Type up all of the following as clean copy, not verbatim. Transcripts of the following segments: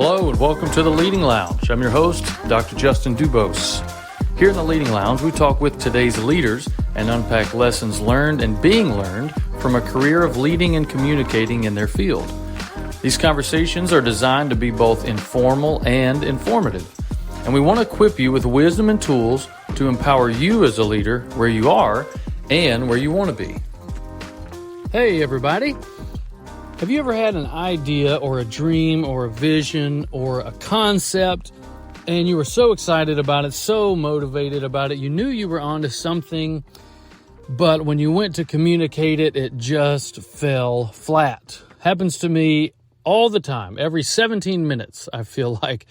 Hello and welcome to the Leading Lounge. I'm your host, Dr. Justin Dubose. Here in the Leading Lounge, we talk with today's leaders and unpack lessons learned and being learned from a career of leading and communicating in their field. These conversations are designed to be both informal and informative, and we want to equip you with wisdom and tools to empower you as a leader where you are and where you want to be. Hey, everybody. Have you ever had an idea or a dream or a vision or a concept and you were so excited about it, so motivated about it, you knew you were onto something, but when you went to communicate it, it just fell flat? Happens to me all the time, every 17 minutes, I feel like.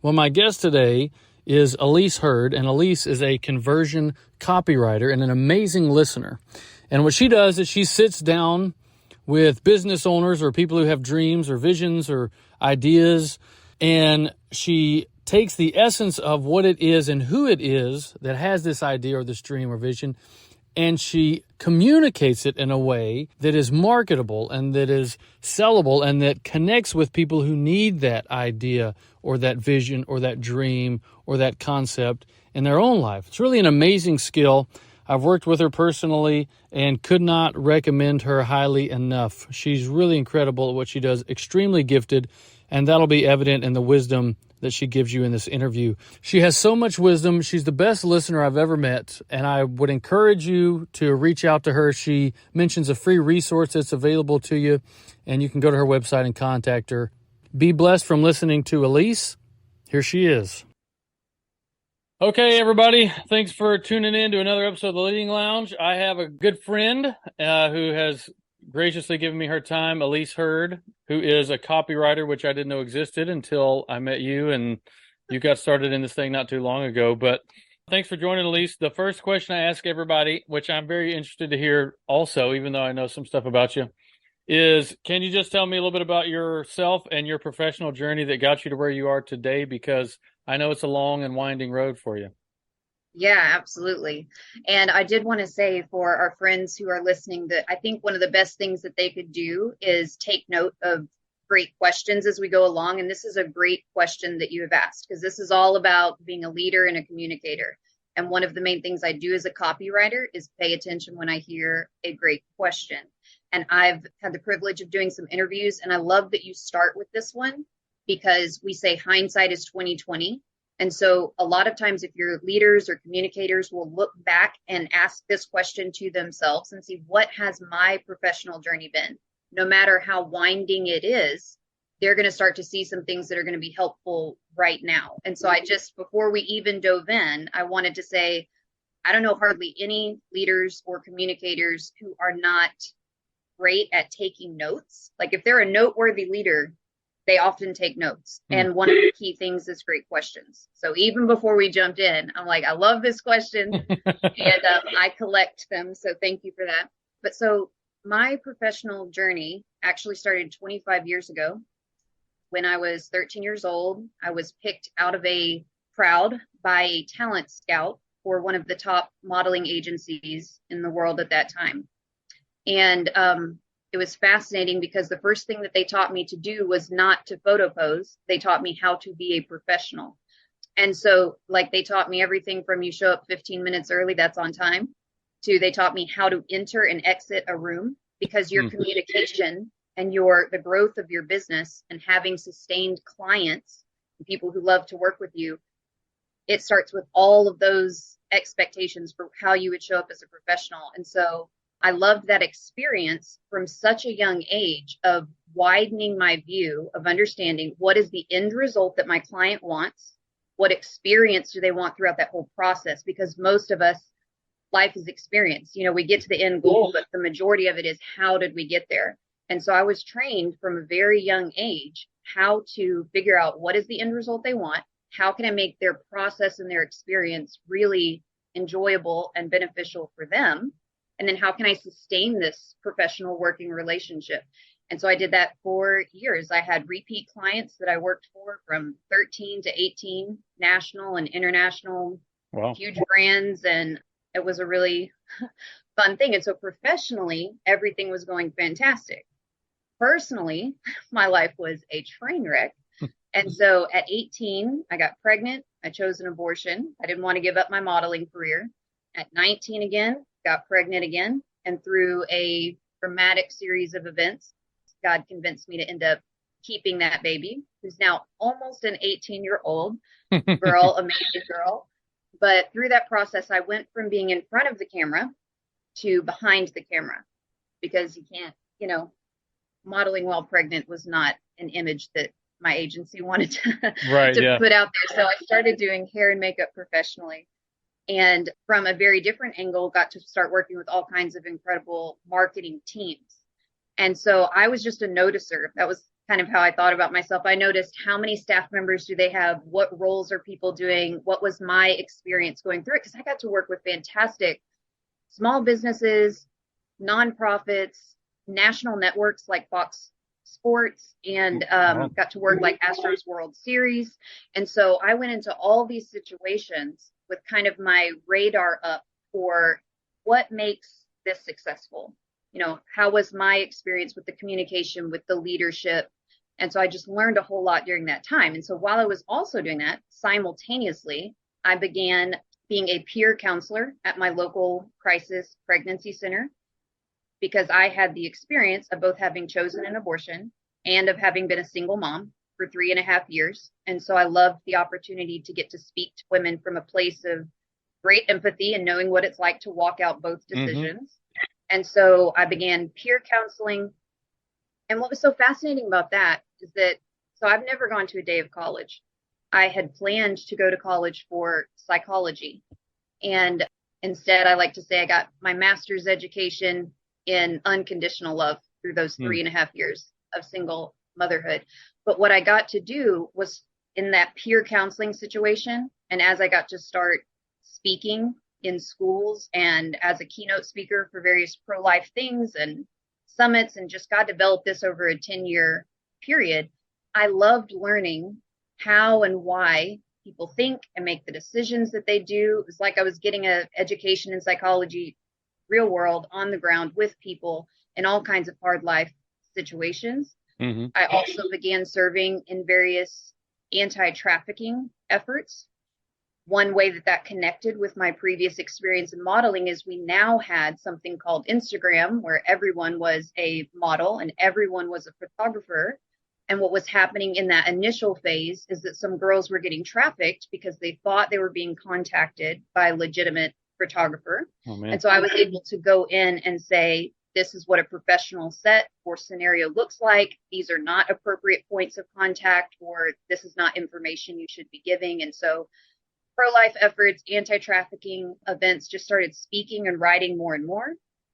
Well, my guest today is Elise Hurd, and Elise is a conversion copywriter and an amazing listener. And what she does is she sits down with business owners or people who have dreams or visions or ideas, and she takes the essence of what it is and who it is that has this idea or this dream or vision, and she communicates it in a way that is marketable and that is sellable and that connects with people who need that idea or that vision or that dream or that concept in their own life. It's really an amazing skill. I've worked with her personally and could not recommend her highly enough. She's really incredible at what she does, extremely gifted, and that'll be evident in the wisdom that she gives you in this interview. She has so much wisdom. She's the best listener I've ever met, and I would encourage you to reach out to her. She mentions a free resource that's available to you, and you can go to her website and contact her. Be blessed from listening to Elise. Here she is. Okay, everybody, thanks for tuning in to another episode of the Leading Lounge. I have a good friend who has graciously given me her time, Elise Hurd, who is a copywriter, which I didn't know existed until I met you, and you got started in this thing not too long ago. But thanks for joining, Elise. The first question I ask everybody, which I'm very interested to hear also, even though I know some stuff about you, is can you just tell me a little bit about yourself and your professional journey that got you to where you are today? Because I know it's a long and winding road for you. Yeah, absolutely. And I did want to say for our friends who are listening that I think one of the best things that they could do is take note of great questions as we go along. And this is a great question that you have asked, because this is all about being a leader and a communicator. And one of the main things I do as a copywriter is pay attention when I hear a great question. And I've had the privilege of doing some interviews, and I love that you start with this one, because we say hindsight is 20/20. And so a lot of times if your leaders or communicators will look back and ask this question to themselves and see, what has my professional journey been? No matter how winding it is, they're going to start to see some things that are going to be helpful right now. And so before we even dove in, I wanted to say, I don't know hardly any leaders or communicators who are not great at taking notes. Like if they're a noteworthy leader, they often take notes. And one of the key things is great questions. So even before we jumped in, I'm like, I love this question and I collect them. So thank you for that. But so my professional journey actually started 25 years ago. When I was 13 years old, I was picked out of a crowd by a talent scout for one of the top modeling agencies in the world at that time. And it was fascinating because the first thing that they taught me to do was not to photo pose. They taught me how to be a professional. And so like they taught me everything from you show up 15 minutes early, that's on time, to they taught me how to enter and exit a room, because your communication and the growth of your business and having sustained clients and people who love to work with you, it starts with all of those expectations for how you would show up as a professional. And so I loved that experience from such a young age of widening my view of understanding what is the end result that my client wants, what experience do they want throughout that whole process, because most of us, life is experience. You know, we get to the end goal, but the majority of it is how did we get there? And so I was trained from a very young age how to figure out what is the end result they want, how can I make their process and their experience really enjoyable and beneficial for them, and then how can I sustain this professional working relationship? And so I did that for years. I had repeat clients that I worked for from 13 to 18, national and international, huge brands. And it was a really fun thing. And so professionally, everything was going fantastic. Personally, my life was a train wreck. And so at 18, I got pregnant. I chose an abortion. I didn't want to give up my modeling career. At 19 again, got pregnant again. And through a dramatic series of events, God convinced me to end up keeping that baby, who's now almost an 18-year-old girl, amazing girl. But through that process, I went from being in front of the camera to behind the camera, because you can't, modeling while pregnant was not an image that my agency wanted to, put out there. So I started doing hair and makeup professionally. And from a very different angle, got to start working with all kinds of incredible marketing teams. And so I was just a noticer. That was kind of how I thought about myself. I noticed how many staff members do they have? What roles are people doing? What was my experience going through it? Because I got to work with fantastic small businesses, nonprofits, national networks like Fox Sports, and got to work like Astros World Series. And so I went into all these situations with kind of my radar up for what makes this successful. How was my experience with the communication, with the leadership? And so I just learned a whole lot during that time. And so while I was also doing that, simultaneously, I began being a peer counselor at my local crisis pregnancy center, because I had the experience of both having chosen an abortion and of having been a single mom for 3.5 years. And so I loved the opportunity to get to speak to women from a place of great empathy and knowing what it's like to walk out both decisions. And so I began peer counseling. And what was so fascinating about that is that, so I've never gone to a day of college. I had planned to go to college for psychology. And instead, I like to say I got my master's education in unconditional love through those 3.5 years of single motherhood. But what I got to do was, in that peer counseling situation, and as I got to start speaking in schools and as a keynote speaker for various pro-life things and summits, and just got developed this over a 10-year period, I loved learning how and why people think and make the decisions that they do. It was like I was getting an education in psychology, real world, on the ground with people in all kinds of hard life situations. I also began serving in various anti-trafficking efforts. One way that connected with my previous experience in modeling is we now had something called Instagram, where everyone was a model and everyone was a photographer. And what was happening in that initial phase is that some girls were getting trafficked because they thought they were being contacted by a legitimate photographer. And so I was able to go in and say, this is what a professional set or scenario looks like. These are not appropriate points of contact, or this is not information you should be giving. And so pro-life efforts, anti-trafficking events, just started speaking and writing more and more.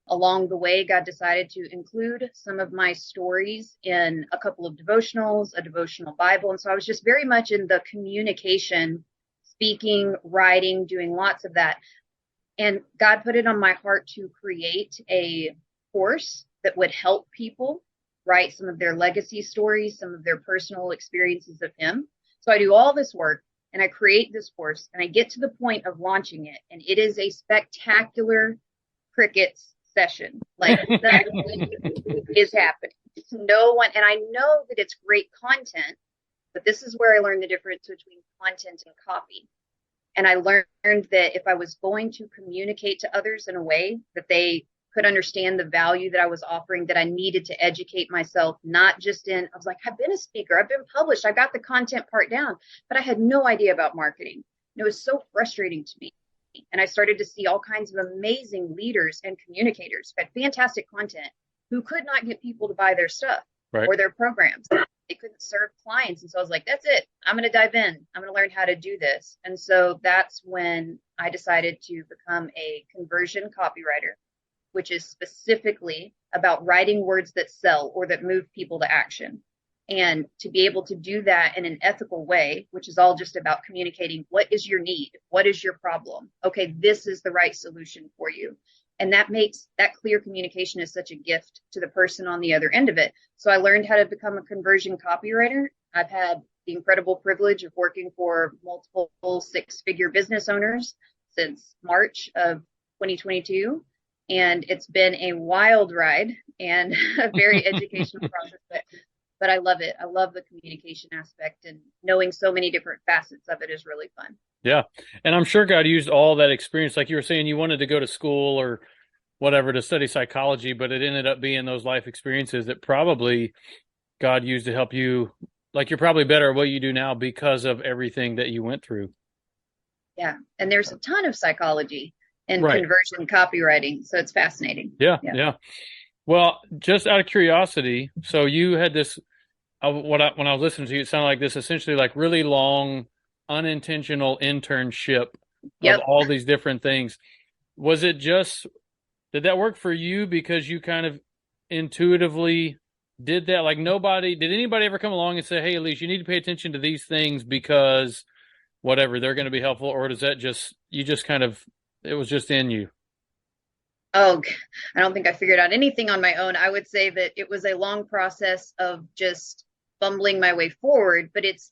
Along the way, God decided to include some of my stories in a couple of devotionals, a devotional Bible. And so I was just very much in the communication, speaking, writing, doing lots of that. And God put it on my heart to create a course that would help people write some of their legacy stories, some of their personal experiences of Him. So I do all this work and I create this course and I get to the point of launching it. And it is a spectacular crickets session. Like, that is happening. No one, and I know that it's great content, but this is where I learned the difference between content and copy. And I learned that if I was going to communicate to others in a way that they could understand the value that I was offering, that I needed to educate myself, not just in, I was like, I've been a speaker, I've been published, I got the content part down, but I had no idea about marketing. And it was so frustrating to me. And I started to see all kinds of amazing leaders and communicators who had fantastic content who could not get people to buy their stuff or their programs. They couldn't serve clients. And so I was like, that's it. I'm going to dive in. I'm going to learn how to do this. And so that's when I decided to become a conversion copywriter, which is specifically about writing words that sell or that move people to action. And to be able to do that in an ethical way, which is all just about communicating, what is your need? What is your problem? Okay, this is the right solution for you. And that makes that clear communication is such a gift to the person on the other end of it. So I learned how to become a conversion copywriter. I've had the incredible privilege of working for multiple 6-figure business owners since March of 2022. And it's been a wild ride and a very educational process. but I love it. I love the communication aspect, and knowing so many different facets of it is really fun. Yeah. And I'm sure God used all that experience. Like you were saying, you wanted to go to school or whatever to study psychology, but it ended up being those life experiences that probably God used to help you. Like you're probably better at what you do now because of everything that you went through. Yeah. And there's a ton of psychology in Right. conversion copywriting. So it's fascinating. Yeah. Yeah. Yeah. Well, just out of curiosity, so you had this, when I was listening to you, it sounded like this essentially like really long, unintentional internship of Yep. all these different things. Was it just, did that work for you because you kind of intuitively did that? Like did anybody ever come along and say, hey, Elise, you need to pay attention to these things because whatever, they're going to be helpful? Or does that you just kind of, it was just in you? Oh, I don't think I figured out anything on my own. I would say that it was a long process of just bumbling my way forward. But it's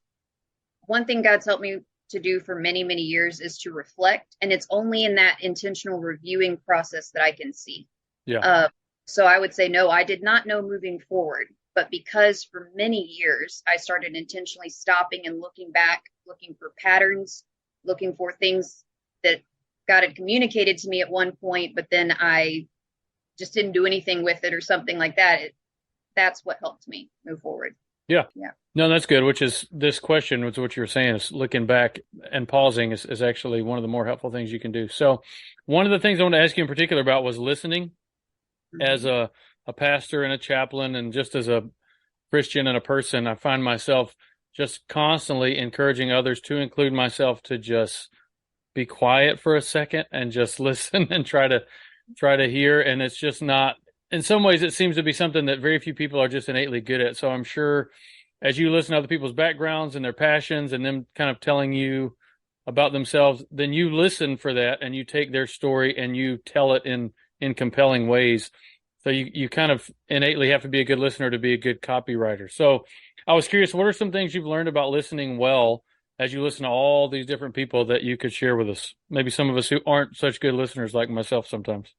one thing God's helped me to do for many, many years is to reflect. And it's only in that intentional reviewing process that I can see. Yeah. So I would say, no, I did not know moving forward. But because for many years, I started intentionally stopping and looking back, looking for patterns, looking for things that God had communicated to me at one point, but then I just didn't do anything with it or something like that. That's what helped me move forward. Yeah. Yeah. No, that's good, which is this question, which is what you were saying, is looking back and pausing is actually one of the more helpful things you can do. So one of the things I want to ask you in particular about was listening. As a pastor and a chaplain and just as a Christian and a person, I find myself just constantly encouraging others, to include myself, to just be quiet for a second and just listen and try to hear. And it's just not, in some ways, it seems to be something that very few people are just innately good at. So I'm sure as you listen to other people's backgrounds and their passions and them kind of telling you about themselves, then you listen for that and you take their story and you tell it in compelling ways. So you kind of innately have to be a good listener to be a good copywriter. So I was curious, what are some things you've learned about listening well as you listen to all these different people that you could share with us? Maybe some of us who aren't such good listeners like myself sometimes.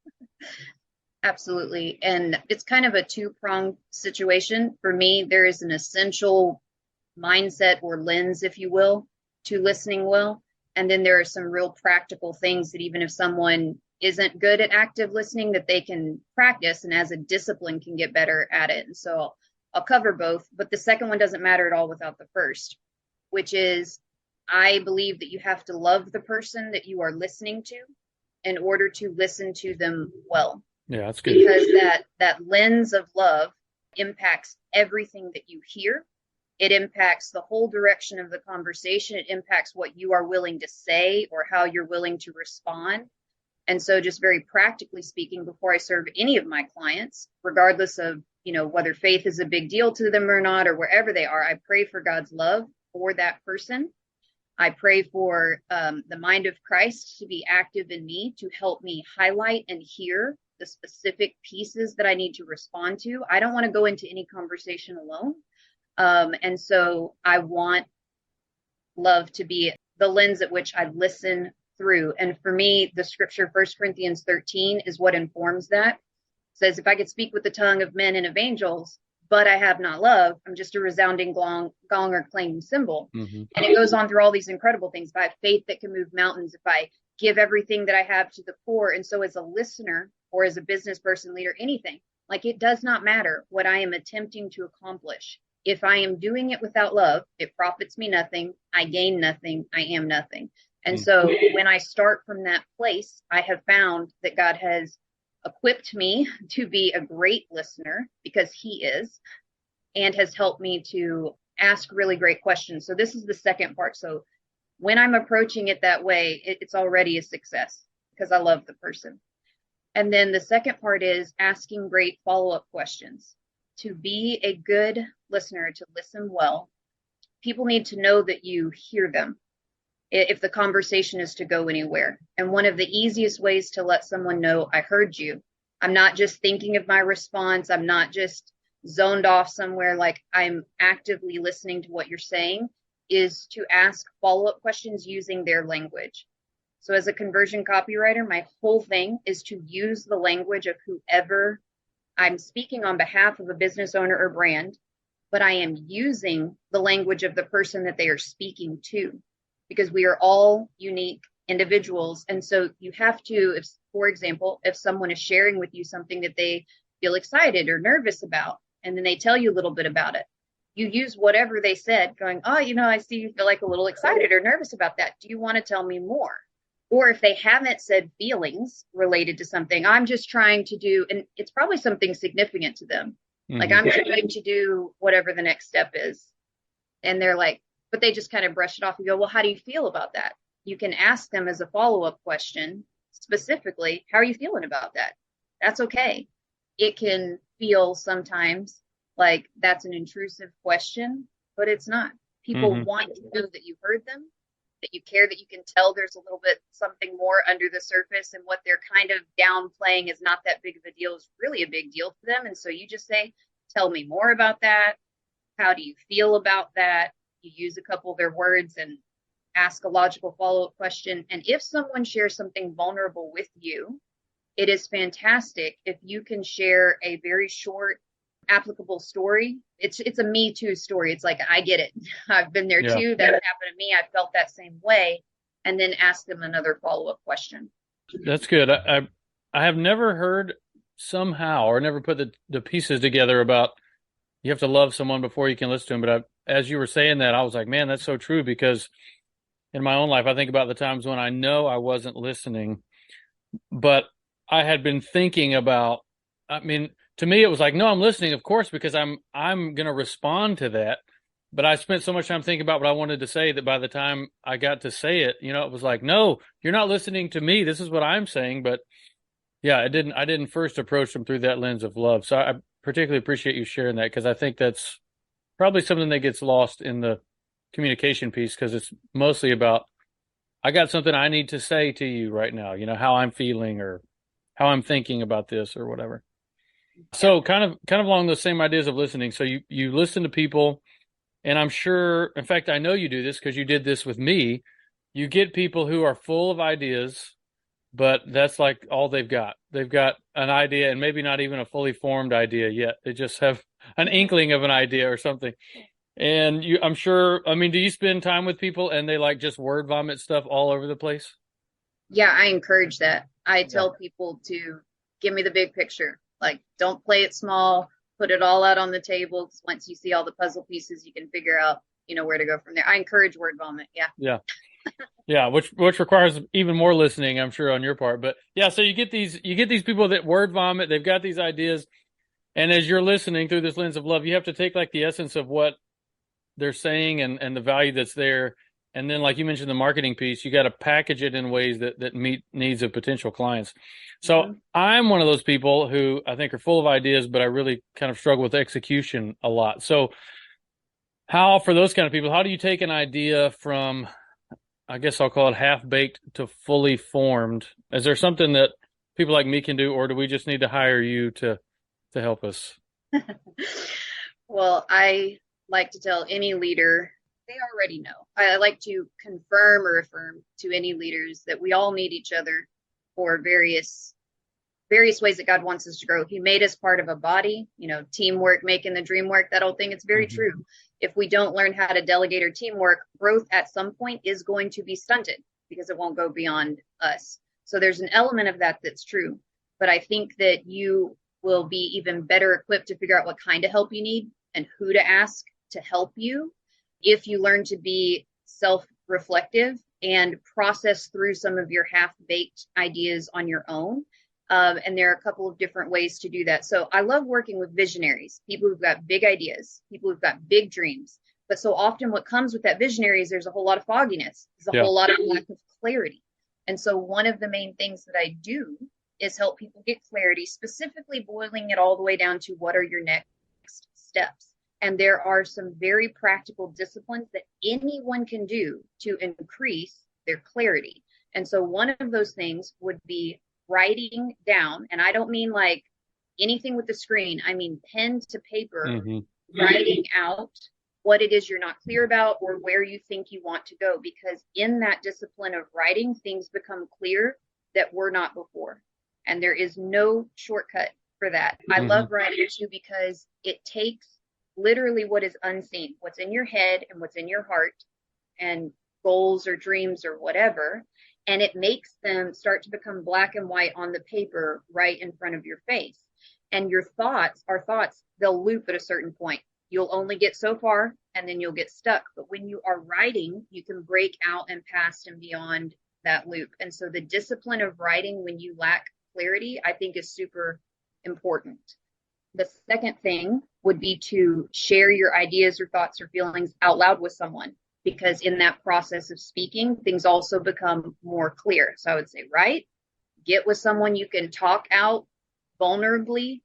Absolutely. And it's kind of a two-pronged situation. For me, there is an essential mindset or lens, if you will, to listening well. And then there are some real practical things that even if someone isn't good at active listening, that they can practice and as a discipline can get better at it. And so I'll cover both, but the second one doesn't matter at all without the first, which is I believe that you have to love the person that you are listening to in order to listen to them well. Yeah, that's good. Because that lens of love impacts everything that you hear. It impacts the whole direction of the conversation. It impacts what you are willing to say or how you're willing to respond. And so just very practically speaking, before I serve any of my clients, regardless of, whether faith is a big deal to them or not, or wherever they are, I pray for God's love for that person. I pray for the mind of Christ to be active in me, to help me highlight and hear the specific pieces that I need to respond to. I don't want to go into any conversation alone. And so I want love to be the lens at which I listen through. And for me, the scripture, 1 Corinthians 13, is what informs that. It says, if I could speak with the tongue of men and of angels, but I have not love, I'm just a resounding gong or clanging cymbal. Mm-hmm. And it goes on through all these incredible things. If I have faith that can move mountains, if I give everything that I have to the poor. And so as a listener or as a business person, leader, anything, like it does not matter what I am attempting to accomplish. If I am doing it without love, it profits me nothing. I gain nothing. I am nothing. And so when I start from that place, I have found that God has equipped me to be a great listener because he is, and has helped me to ask really great questions. So this is the second part. So when I'm approaching it that way, it's already a success because I love the person. And then the second part is asking great follow-up questions. To be a good listener, to listen well, people need to know that you hear them if the conversation is to go anywhere. And one of the easiest ways to let someone know I heard you, I'm not just thinking of my response, I'm not just zoned off somewhere, like I'm actively listening to what you're saying, is to ask follow-up questions using their language. So as a conversion copywriter, my whole thing is to use the language of whoever I'm speaking on behalf of, a business owner or brand, but I am using the language of the person that they are speaking to, because we are all unique individuals. And so you have to, if, for example, if someone is sharing with you something that they feel excited or nervous about, and then they tell you a little bit about it, you use whatever they said, going, oh, I see you feel like a little excited or nervous about that. Do you want to tell me more? Or if they haven't said feelings related to something, I'm just trying to do, and it's probably something significant to them. Like, I'm trying to do whatever the next step is. And they're like, but they just kind of brush it off and go, well, how do you feel about that? You can ask them as a follow-up question, specifically, how are you feeling about that? That's okay. It can feel sometimes like that's an intrusive question, but it's not. People want to know that you heard them, that you care, that you can tell there's a little bit something more under the surface, and what they're kind of downplaying is not that big of a deal is really a big deal to them. And so you just say, tell me more about that. How do you feel about that? You use a couple of their words and ask a logical follow-up question. And if someone shares something vulnerable with you, it is fantastic if you can share a very short, applicable story. It's a Me Too story. It's like, I get it. I've been there too. That happened to me. I felt that same way. And then ask them another follow-up question. That's good. I have never heard somehow, or never put the pieces together about you have to love someone before you can listen to them. But as you were saying that, I was like, man, that's so true, because in my own life, I think about the times when I know I wasn't listening, but I had been thinking about, to me, it was like, no, I'm listening, of course, because I'm going to respond to that. But I spent so much time thinking about what I wanted to say that by the time I got to say it, it was like, no, you're not listening to me. This is what I'm saying. But yeah, I didn't first approach them through that lens of love. So I particularly appreciate you sharing that, because I think that's probably something that gets lost in the communication piece, because it's mostly about, I got something I need to say to you right now, how I'm feeling or how I'm thinking about this or whatever. So kind of along those same ideas of listening. So you listen to people, and I'm sure, in fact, I know you do this because you did this with me. You get people who are full of ideas, but that's like all they've got. They've got an idea, and maybe not even a fully formed idea yet. They just have an inkling of an idea or something. And I'm sure, do you spend time with people and they like just word vomit stuff all over the place? Yeah, I encourage that. I tell people to give me the big picture. Like, don't play it small, put it all out on the table. Once you see all the puzzle pieces, you can figure out, where to go from there. I encourage word vomit. Yeah. Yeah, which requires even more listening, I'm sure, on your part. But yeah, so you get these people that word vomit, they've got these ideas, and as you're listening through this lens of love, you have to take like the essence of what they're saying and the value that's there. And then, like you mentioned, the marketing piece, you got to package it in ways that meet needs of potential clients. So I'm one of those people who I think are full of ideas, but I really kind of struggle with execution a lot. So for those kind of people, how do you take an idea from, I guess I'll call it half-baked to fully formed? Is there something that people like me can do, or do we just need to hire you to help us? Well, I like to tell any leader, they already know. I like to confirm or affirm to any leaders that we all need each other for various ways that God wants us to grow. He made us part of a body, teamwork, making the dream work, that old thing. It's very true. If we don't learn how to delegate our teamwork, growth at some point is going to be stunted because it won't go beyond us. So there's an element of that that's true. But I think that you will be even better equipped to figure out what kind of help you need and who to ask to help you if you learn to be self-reflective and process through some of your half-baked ideas on your own. And there are a couple of different ways to do that. So I love working with visionaries, people who've got big ideas, people who've got big dreams. But so often what comes with that visionary is there's a whole lot of fogginess. There's a whole lot of lack of clarity. And so one of the main things that I do is help people get clarity, specifically boiling it all the way down to what are your next steps. And there are some very practical disciplines that anyone can do to increase their clarity. And so one of those things would be writing down, and I don't mean like anything with the screen, I mean pen to paper, writing out what it is you're not clear about or where you think you want to go, because in that discipline of writing, things become clear that were not before, and there is no shortcut for that. I love writing too because it takes literally what is unseen, what's in your head and what's in your heart, and goals or dreams or whatever. And it makes them start to become black and white on the paper right in front of your face. And your thoughts, our thoughts, they'll loop at a certain point. You'll only get so far and then you'll get stuck. But when you are writing, you can break out and past and beyond that loop. And so the discipline of writing when you lack clarity, I think, is super important. The second thing would be to share your ideas or thoughts or feelings out loud with someone, because in that process of speaking, things also become more clear. So I would say, right, get with someone you can talk out vulnerably,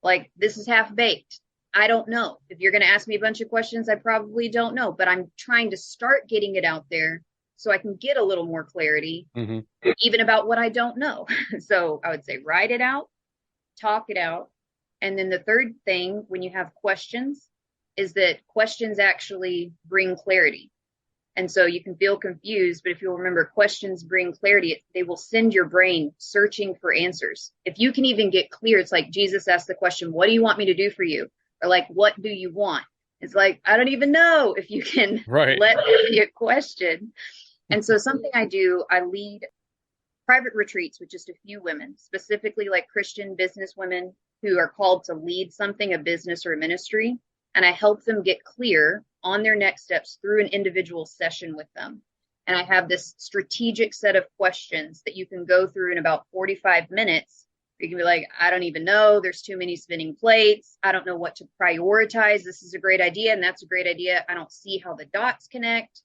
like, this is half baked. I don't know. If you're going to ask me a bunch of questions, I probably don't know, but I'm trying to start getting it out there so I can get a little more clarity, even about what I don't know. So I would say, write it out, talk it out. And then the third thing, when you have questions, is that questions actually bring clarity. And so you can feel confused, but if you'll remember, questions bring clarity. They will send your brain searching for answers. If you can even get clear, it's like Jesus asked the question, what do you want me to do for you? Or like, what do you want? It's like, I don't even know. If you can let there be a question. And so something I do, I lead private retreats with just a few women, specifically like Christian business women who are called to lead something, a business or a ministry. And I help them get clear on their next steps through an individual session with them. And I have this strategic set of questions that you can go through in about 45 minutes. You can be like, I don't even know. There's too many spinning plates. I don't know what to prioritize. This is a great idea, and that's a great idea. I don't see how the dots connect.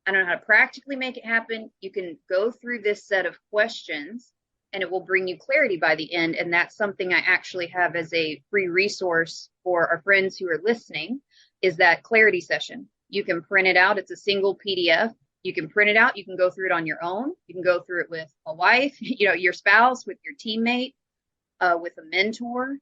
I don't know how to practically make it happen. You can go through this set of questions and it will bring you clarity by the end. And that's something I actually have as a free resource for our friends who are listening, is that clarity session. You can print it out. It's a single PDF. You can print it out. You can go through it on your own. You can go through it with a wife, your spouse, with your teammate, with a mentor,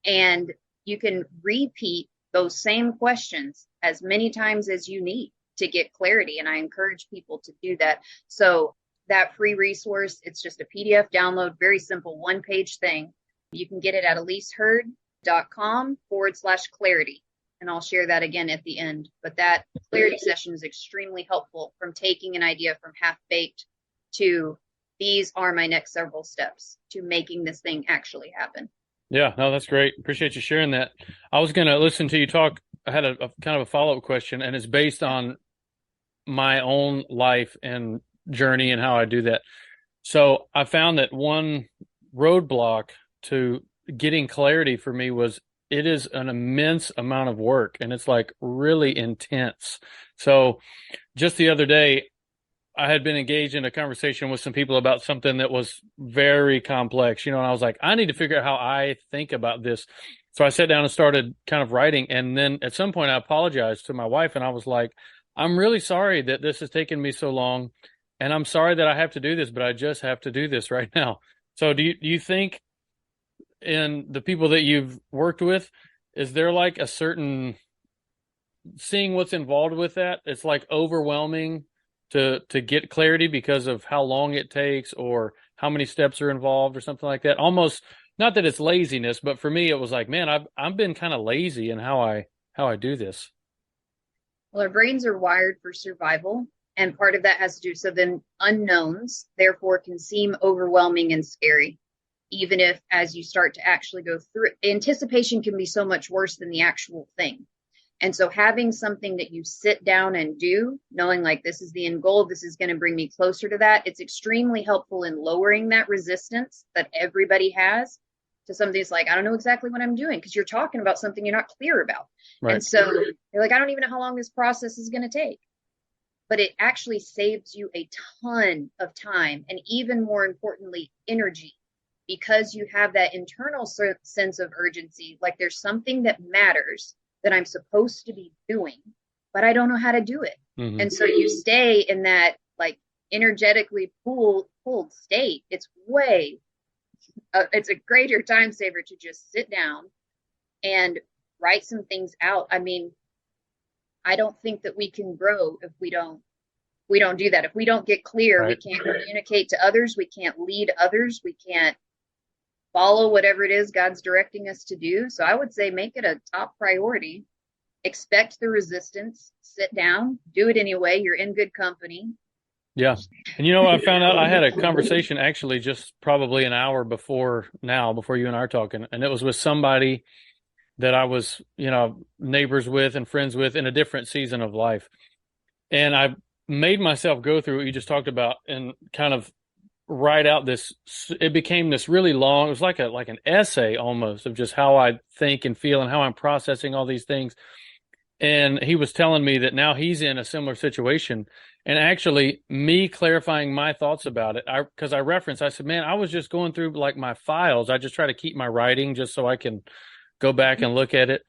and you can repeat those same questions as many times as you need to get clarity. And I encourage people to do that. So that free resource, it's just a PDF download, very simple, one-page thing. You can get it at elisehurd.com/clarity. And I'll share that again at the end. But that clarity session is extremely helpful, from taking an idea from half-baked to these are my next several steps to making this thing actually happen. Yeah, no, that's great. Appreciate you sharing that. I was going to listen to you talk. I had a kind of a follow-up question, and it's based on my own life and journey and how I do that. So I found that one roadblock to getting clarity for me was, it is an immense amount of work, and it's like really intense. So just the other day, I had been engaged in a conversation with some people about something that was very complex, and I was like, I need to figure out how I think about this. So I sat down and started kind of writing. And then at some point I apologized to my wife, and I was like, I'm really sorry that this has taken me so long. And I'm sorry that I have to do this, but I just have to do this right now. So do you think, in the people that you've worked with, is there like a certain, seeing what's involved with that, it's like overwhelming to get clarity because of how long it takes or how many steps are involved or something like that? Almost, not that it's laziness, but for me, it was like, man, I've been kind of lazy in how I do this. Well, our brains are wired for survival. And part of that has to do, so then unknowns, therefore, can seem overwhelming and scary. Even if, as you start to actually go through it, anticipation can be so much worse than the actual thing. And so having something that you sit down and do, knowing like, this is the end goal, this is going to bring me closer to that, it's extremely helpful in lowering that resistance that everybody has to something that's like, I don't know exactly what I'm doing, because you're talking about something you're not clear about. Right. And so you're like, I don't even know how long this process is going to take. But it actually saves you a ton of time, and even more importantly, energy, because you have that internal sense of urgency. Like, there's something that matters that I'm supposed to be doing, but I don't know how to do it. Mm-hmm. And so you stay in that like energetically pulled state. It's it's a greater time saver to just sit down and write some things out. I mean, I don't think that we can grow if we don't do that. If we don't get clear, right. We can't communicate to others. We can't lead others. We can't follow whatever it is God's directing us to do. So I would say make it a top priority expect the resistance, sit down, do it anyway. You're in good company. Yeah. And I found out I had a conversation actually just probably an hour before you and I are talking, and it was with somebody that I was, neighbors with and friends with in a different season of life. And I made myself go through what you just talked about and kind of write out it became this really long, it was like an essay almost of just how I think and feel and how I'm processing all these things. And he was telling me that now he's in a similar situation. And actually, me clarifying my thoughts about it, because I said, man, I was just going through like my files. I just try to keep my writing just so I can go back and look at it.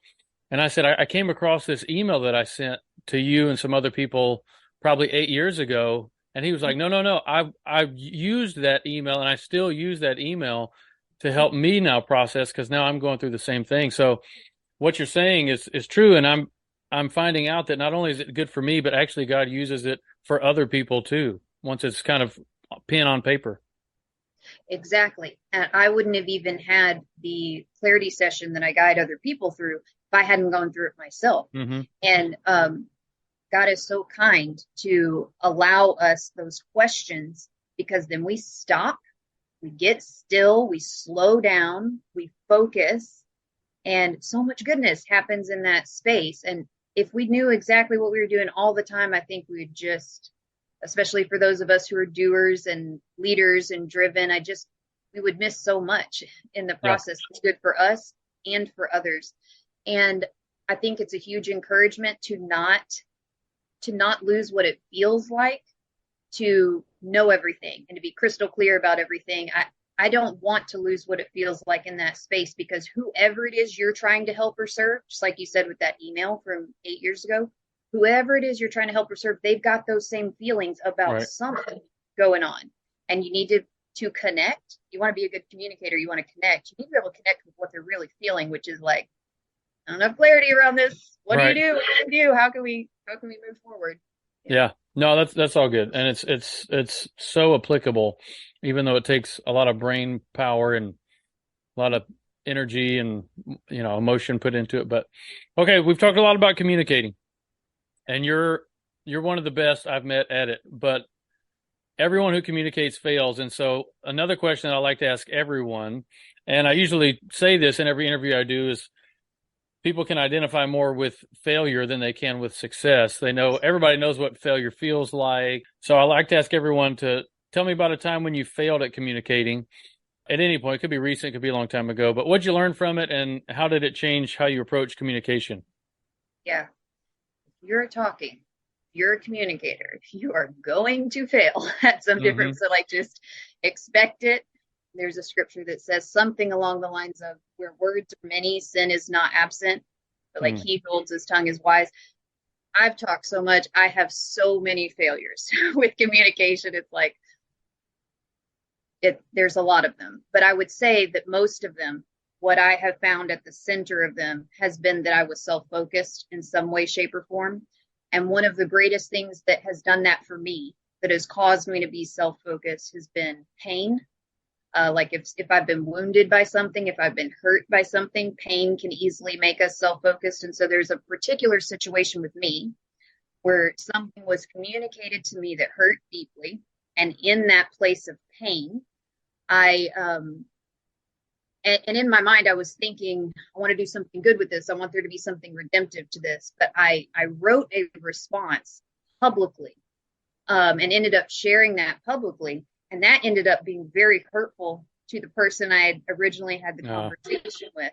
And I said, I came across this email that I sent to you and some other people probably 8 years ago. And he was like, no. I've used that email and I still use that email to help me now process, because now I'm going through the same thing. So what you're saying is true. And I'm finding out that not only is it good for me, but actually God uses it for other people too, once it's kind of pen on paper. Exactly. And I wouldn't have even had the clarity session that I guide other people through if I hadn't gone through it myself. Mm-hmm. And God is so kind to allow us those questions, because then we stop, we get still, we slow down, we focus, and so much goodness happens in that space. And if we knew exactly what we were doing all the time, I think we would just, especially for those of us who are doers and leaders and driven, we would miss so much in the process. Yeah. It's good for us and for others. And I think it's a huge encouragement to not lose what it feels like to know everything and to be crystal clear about everything. I don't want to lose what it feels like in that space, because whoever it is you're trying to help or serve, just like you said with that email from 8 years ago, whoever it is you're trying to help or serve, they've got those same feelings about something going on. And you need to connect. You want to be a good communicator. You want to connect. You need to be able to connect with what they're really feeling, which is like, I don't have clarity around this. What do you do? What do you do? How can we move forward? Yeah. No, that's all good. And it's so applicable, even though it takes a lot of brain power and a lot of energy and, emotion put into it. But okay, we've talked a lot about communicating, and you're one of the best I've met at it, but everyone who communicates fails. And so another question that I like to ask everyone, and I usually say this in every interview I do, is people can identify more with failure than they can with success. Everybody knows what failure feels like. So I like to ask everyone to tell me about a time when you failed at communicating at any point. It could be recent, it could be a long time ago, but what'd you learn from it, and how did it change how you approach communication? Yeah. You're a communicator, you are going to fail at some different. So like, just expect it. There's a scripture that says something along the lines of, where words are many, sin is not absent, but like he who holds his tongue is wise. I've talked so much. I have so many failures with communication. It's like, there's a lot of them, but I would say that most of them, what I have found at the center of them has been that I was self-focused in some way, shape, or form. And one of the greatest things that has done that for me, that has caused me to be self-focused, has been pain. Like if I've been wounded by something, if I've been hurt by something, pain can easily make us self-focused. And so there's a particular situation with me where something was communicated to me that hurt deeply. And in that place of pain, and in my mind, I was thinking, I want to do something good with this. I want there to be something redemptive to this. But I wrote a response publicly, and ended up sharing that publicly. And that ended up being very hurtful to the person I had originally had the conversation with.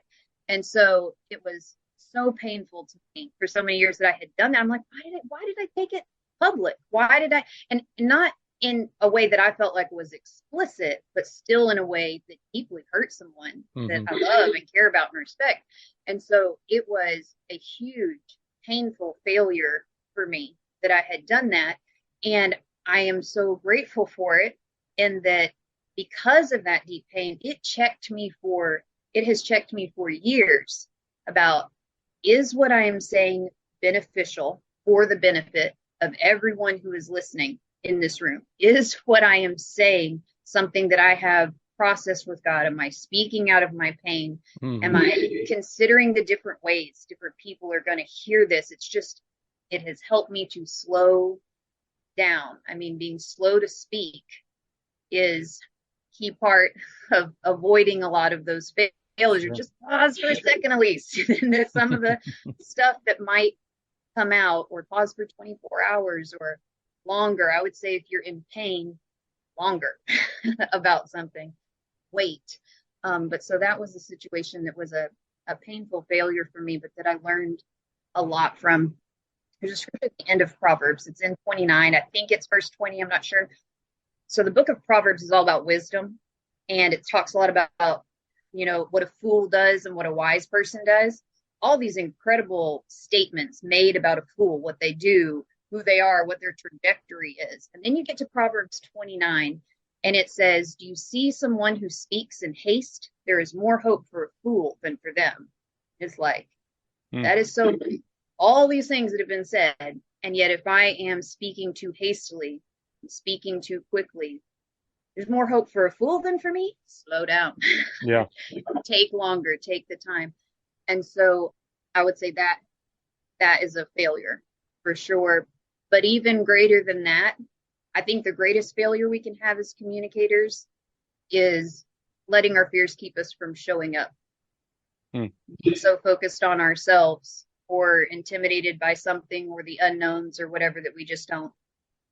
And so it was so painful to me for so many years that I had done that. I'm like, why did I take it public? Why did I? And not in a way that I felt like was explicit, but still in a way that deeply hurt someone that I love and care about and respect. And so it was a huge, painful failure for me that I had done that. And I am so grateful for it. And that because of that deep pain, it has checked me for years about, is what I am saying beneficial for the benefit of everyone who is listening in this room? Is what I am saying something that I have process with God? Am I speaking out of my pain? Mm-hmm. Am I considering the different ways different people are going to hear this? It has helped me to slow down. I mean, being slow to speak is key part of avoiding a lot of those failures. Sure. Just pause for a second, Elise. And there's some of the stuff that might come out, or pause for 24 hours or longer. I would say if you're in pain, longer about something, wait. But so that was a situation that was a painful failure for me, but that I learned a lot from. There's a scripture at the end of Proverbs. It's in 29. I think it's verse 20. I'm not sure. So the book of Proverbs is all about wisdom, and it talks a lot about, what a fool does and what a wise person does. All these incredible statements made about a fool, what they do, who they are, what their trajectory is. And then you get to Proverbs 29, and it says, do you see someone who speaks in haste? There is more hope for a fool than for them. It's like, that is so, all these things that have been said, and yet if I am speaking too hastily, speaking too quickly, there's more hope for a fool than for me. Slow down. Yeah. Take longer, take the time. And so I would say that is a failure for sure. But even greater than that, I think the greatest failure we can have as communicators is letting our fears keep us from showing up. Being so focused on ourselves or intimidated by something or the unknowns or whatever that we just don't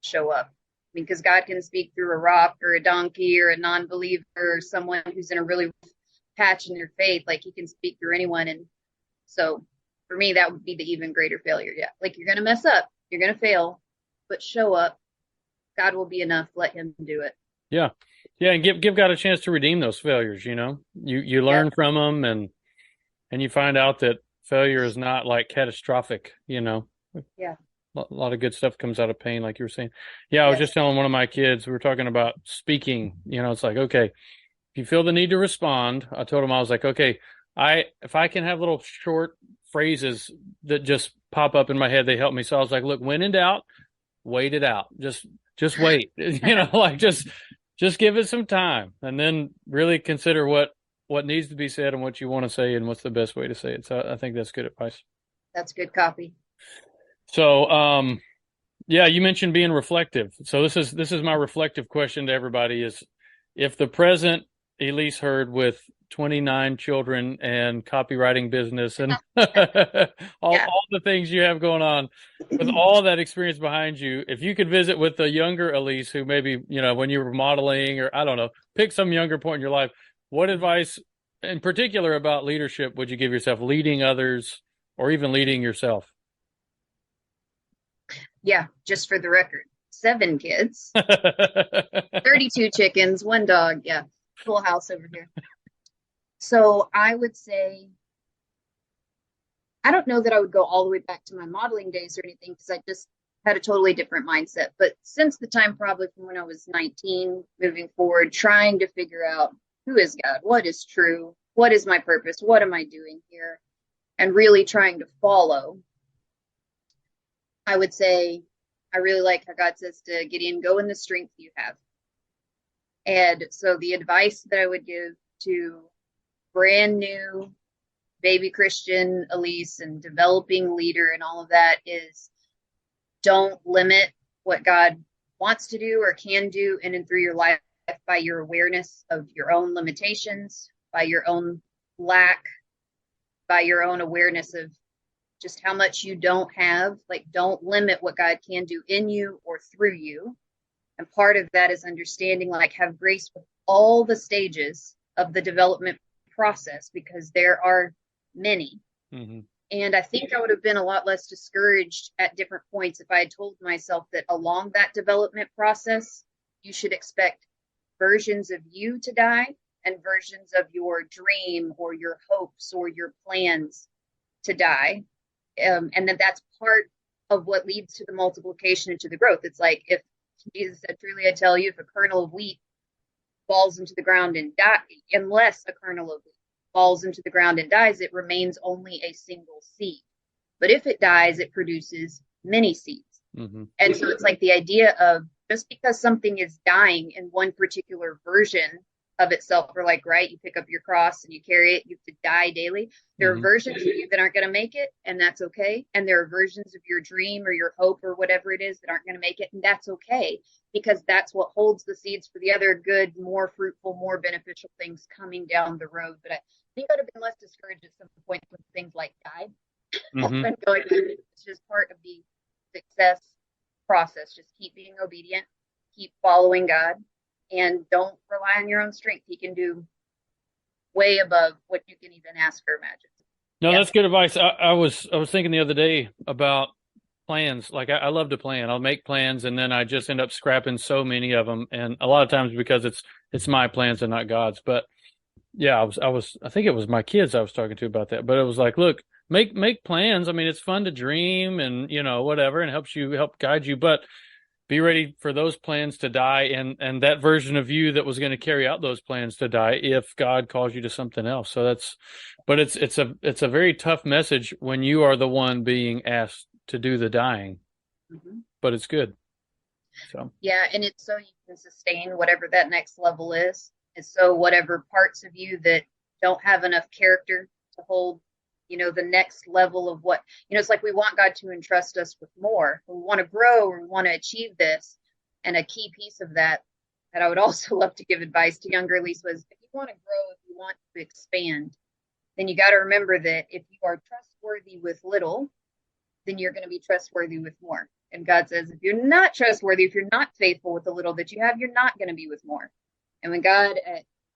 show up. Because God can speak through a rock or a donkey or a non-believer or someone who's in a really rough patch in their faith. Like, he can speak through anyone. And so for me, that would be the even greater failure. Yeah. Like, you're going to mess up, you're going to fail, but show up. God will be enough. Let him do it. Yeah. Yeah. And give God a chance to redeem those failures. You learn from them, and you find out that failure is not like catastrophic, Yeah. A lot of good stuff comes out of pain, like you were saying. Yeah, I was just telling one of my kids, we were talking about speaking. It's like, okay, if you feel the need to respond, I told him, I was like, okay, if I can have little short phrases that just pop up in my head, they help me. So I was like, look, when in doubt, wait it out. Just wait. Like just give it some time, and then really consider what needs to be said and what you want to say and what's the best way to say it. So I think that's good advice. That's good copy. So, yeah, you mentioned being reflective. So this is my reflective question to everybody is, if the present Elise Hurd with 29 children and copywriting business and all the things you have going on, with all that experience behind you, if you could visit with the younger Elise who maybe, when you were modeling, or I don't know, pick some younger point in your life, what advice in particular about leadership would you give yourself, leading others or even leading yourself? Yeah, just for the record, 7 kids, 32 chickens, 1 dog. Yeah, full house over here. So I would say, I don't know that I would go all the way back to my modeling days or anything, because I just had a totally different mindset. But since the time probably from when I was 19, moving forward, trying to figure out, who is God? What is true? What is my purpose? What am I doing here? And really trying to follow. I would say, I really like how God says to Gideon, go in the strength you have. And so the advice that I would give to brand new baby Christian Elise and developing leader and all of that is, don't limit what God wants to do or can do in and through your life by your awareness of your own limitations, by your own lack, by your own awareness of just how much you don't have. Like, don't limit what God can do in you or through you. And part of that is understanding, like, have grace with all the stages of the development process, because there are many. Mm-hmm. And I think I would have been a lot less discouraged at different points if I had told myself that along that development process, you should expect versions of you to die and versions of your dream or your hopes or your plans to die. And that's part of what leads to the multiplication and to the growth. It's like, if Jesus said, truly I tell you, if a kernel of wheat falls into the ground and dies, unless a kernel of wheat falls into the ground and dies, it remains only a single seed. But if it dies, it produces many seeds. Mm-hmm. And so it's like the idea of, just because something is dying in one particular version of itself are like, right, you pick up your cross and you carry it, you have to die daily. There are versions of you that aren't going to make it, and that's okay. And there are versions of your dream or your hope or whatever it is that aren't going to make it, and that's okay, because that's what holds the seeds for the other good, more fruitful, more beneficial things coming down the road. But I think I'd have been less discouraged at some point when things like died. And going, it's just part of the success process. Just keep being obedient, keep following God, and don't rely on your own strength. He can do way above what you can even ask or imagine. No, that's good advice. I was thinking the other day about plans. Like I love to plan. I'll make plans and then I just end up scrapping so many of them. And a lot of times because it's my plans and not God's. But yeah, I think it was my kids I was talking to about that. But it was like, look, make plans. I mean, it's fun to dream and, whatever, and help guide you, but be ready for those plans to die and that version of you that was going to carry out those plans to die if God calls you to something else. So it's a very tough message when you are the one being asked to do the dying, but it's good. So yeah, and it's so you can sustain whatever that next level is. And so whatever parts of you that don't have enough character to hold, the next level of what, it's like we want God to entrust us with more. We want to grow, or we want to achieve this. And a key piece of that I would also love to give advice to younger Elise was, if you want to grow, if you want to expand, then you got to remember that if you are trustworthy with little, then you're going to be trustworthy with more. And God says, if you're not trustworthy, if you're not faithful with the little that you have, you're not going to be with more. And when God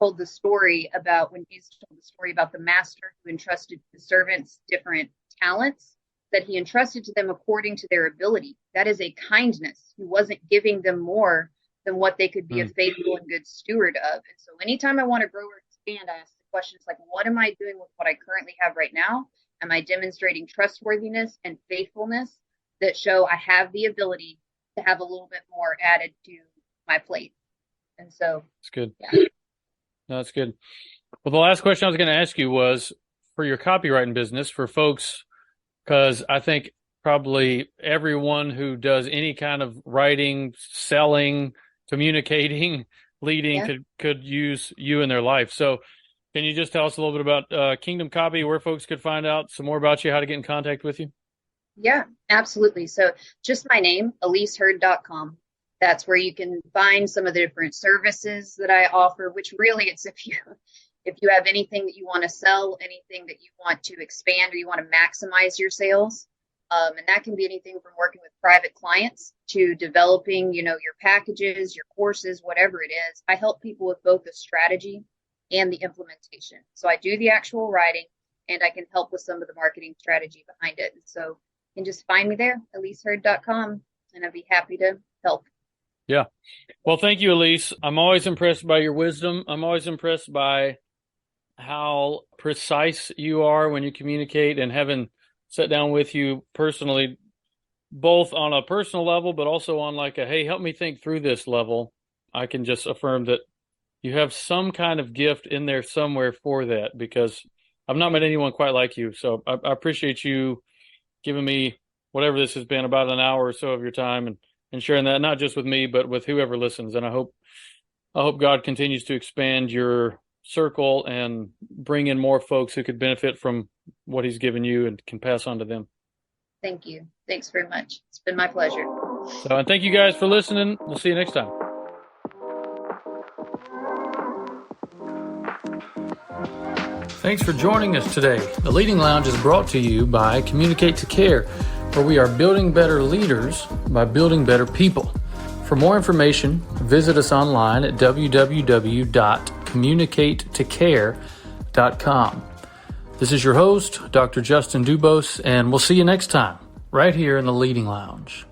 told the story about, when Jesus told the story about the master who entrusted the servants different talents that he entrusted to them according to their ability, that is a kindness. He wasn't giving them more than what they could be a faithful and good steward of. And so anytime I want to grow or expand, I ask the questions like, what am I doing with what I currently have right now? Am I demonstrating trustworthiness and faithfulness that show I have the ability to have a little bit more added to my plate? And so it's good. Yeah. No, that's good. Well, the last question I was going to ask you was for your copywriting business for folks, because I think probably everyone who does any kind of writing, selling, communicating, leading could use you in their life. So can you just tell us a little bit about Kingdom Copy, where folks could find out some more about you, how to get in contact with you? Yeah, absolutely. So just my name, EliseHurd.com. That's where you can find some of the different services that I offer, which really it's if you have anything that you want to sell, anything that you want to expand, or you want to maximize your sales. And that can be anything from working with private clients to developing, your packages, your courses, whatever it is. I help people with both the strategy and the implementation. So I do the actual writing, and I can help with some of the marketing strategy behind it. And so you can just find me there, EliseHurd.com, and I'd be happy to help. Yeah. Well, thank you, Elise. I'm always impressed by your wisdom. I'm always impressed by how precise you are when you communicate, and having sat down with you personally, both on a personal level, but also on like a, hey, help me think through this level. I can just affirm that you have some kind of gift in there somewhere for that, because I've not met anyone quite like you. So I appreciate you giving me whatever this has been, about an hour or so of your time, and sharing that, not just with me, but with whoever listens. And I hope God continues to expand your circle and bring in more folks who could benefit from what he's given you and can pass on to them. Thank you. Thanks very much. It's been my pleasure. So, and thank you guys for listening. We'll see you next time. Thanks for joining us today. The Leading Lounge is brought to you by Communicate to Care, where we are building better leaders by building better people. For more information, visit us online at www.communicatecare.com. This is your host, Dr. Justin Dubose, and we'll see you next time, right here in the Leading Lounge.